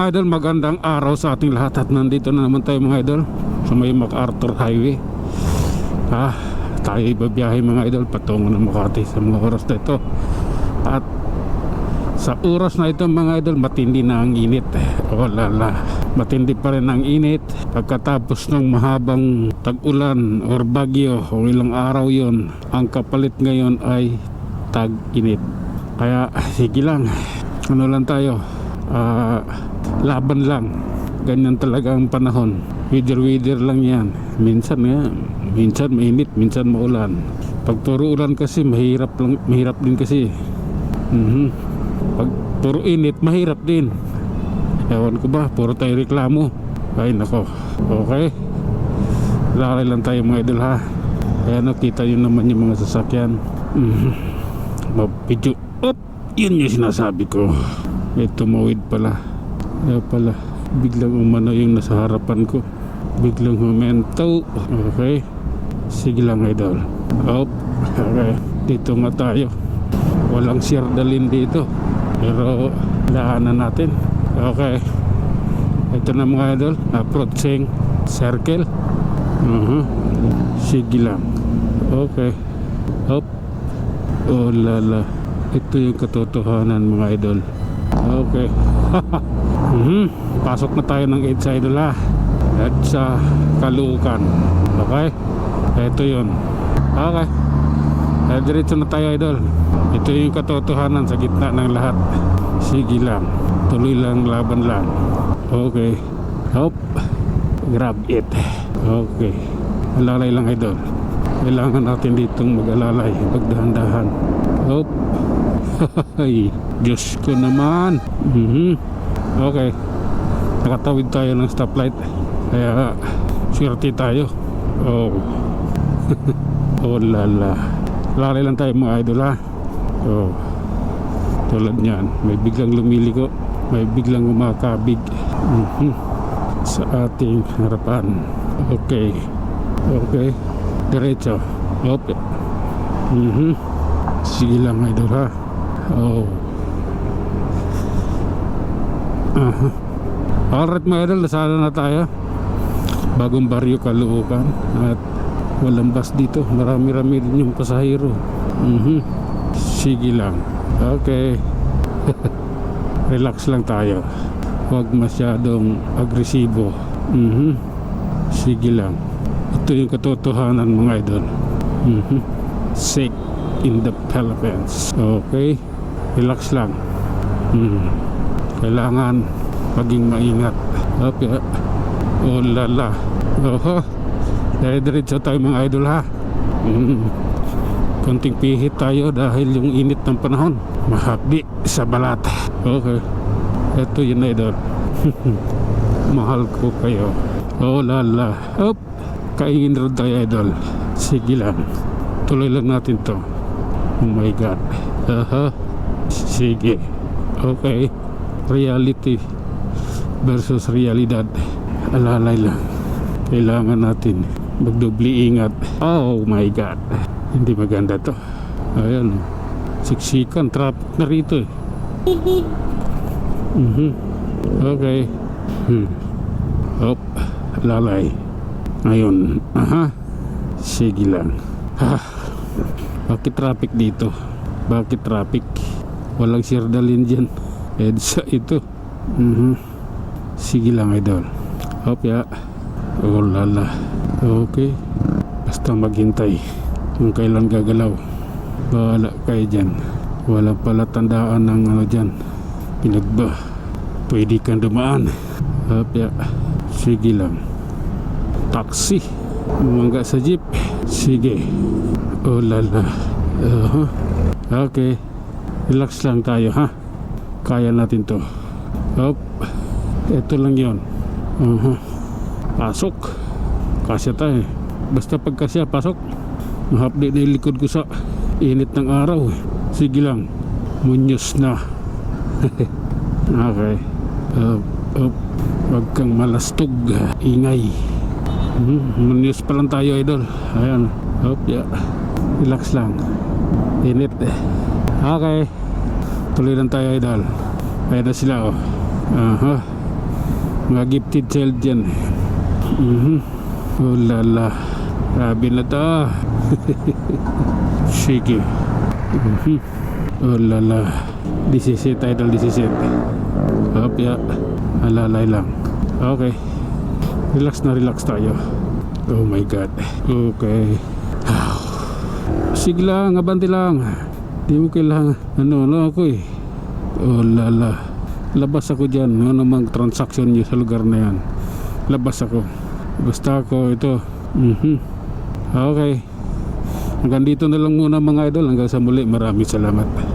mga idol, magandang araw sa ating lahat. At nandito na naman tayo mga idol sa may MacArthur Highway. Tayo ibabiyahe mga idol patungo ng Makati sa mga oras na ito. At sa oras na ito mga idol, matindi na ang init. Oh lala, matindi pa rin ang init. Pagkatapos ng mahabang tag-ulan or bagyo o ilang araw yon, ang kapalit ngayon ay tag-init. Kaya sige lang, ano lang tayo, laban lang. Ganyan talaga ang panahon. Weather lang yan. Minsan mainit, minsan maulan. Pag puro ulan kasi mahirap din kasi. Pag puro init, mahirap din. Ewan ko ba, puro tayo reklamo. Ay nako. Okay, lalay lang tayo mga idol ha. Kaya nakita yun naman yung mga sasakyan. Mapidyo. Yun yung sinasabi ko. May tumawid pala. Kaya pala biglang umano yung nasa harapan ko. Biglang humento. Okay, sige lang idol. Okay, dito nga tayo. Walang sirdalin dito, pero daanan natin. Okay, ito na mga idol, approaching circle. Sige lang. Okay. Oh lala, ito yung katotohanan mga idol. Okay. Pasok na tayo ng EDSA idol ha. EDSA Caloocan. Okay, ito yun. Okay, diretso na tayo idol. Ito yung katotohanan sa gitna ng lahat. Sige lang, tuloy lang, laban lang. Okay, grab it. Okay, alalay lang idol. Kailangan natin ditong mag-alalay, magdahan-dahan. Diyos ko naman. Okay, nakatawid tayo ng stoplight, kaya swerte tayo. Oh lala, lalay lang tayo mga idol ha. Tulad nyan, may biglang lumiliko, may biglang umakabig sa ating harapan. Okay, diretso. Okay. Sige lang idol ha. Alright mga idol, nasana na tayo. Bagong baryo Caloocan. At walang bus dito, marami-rami din yung pasahero. Sige lang. Okay. Relax lang tayo, huwag masyadong agresibo. Sige lang. Ito yung katotohanan mga idol. Sick in the Philippines. Okay, relax lang. Kailangan maging maingat. Okay. Oh lala. Diretso tayo mga idol ha. Konting pihit tayo dahil yung init ng panahon, mahapdi sa balat. Okay, ito yun idol. Mahal ko kayo. Oh lala. Kaingin rin tayo idol. Sige lang, tuloy lang natin to. Oh my god. Sige. Okay, reality versus realidad. Alalay lang, kailangan natin magdubli ingat. Oh my god, hindi maganda to. Ayan, siksikan, traffic na rito eh. Okay. Lalay ngayon. Sige lang. Bakit traffic dito? Bakit traffic? Walang sirdalin dyan. EDSA ito. Sige lang idol. Oh lala. Okay, basta maghintay kung kailan gagalaw. Bahala kayo dyan. Walang pala tandaan ng ano dyan, pinagba. Pwede kang dumaan. Sige lang. Taxi, umangga sa jeep. Sige. Oh lala. Okay, relax lang tayo ha. Kaya natin to. Ito lang yon. Pasok. Kasya tayo. Basta pagkasya, pasok. Mahapdi na yung likod ko sa init ng araw. Sige lang, munyos na. Okay. Huwag kang malastog, ingay. Munyos pa lang tayo idol. Ayan. Relax lang, init. Okay, tuloy lang tayo idol. Ayan na sila Mga gifted child yan. Oh lala. Grabe na to. Sige. Oh lala. 17 idol, 17. Hopya. Alalay lang. Okay. Relax na relax tayo. Oh my god. Okay. Sige lang, abante lang. Di mo kailangan. Ano ako eh. Oh lala. Labas ako dyan. Ano namang transaction nyo sa lugar na yan. Labas ako. Basta ako ito. Okay. Hanggang dito na lang muna mga idol. Hanggang sa muli. Maraming salamat.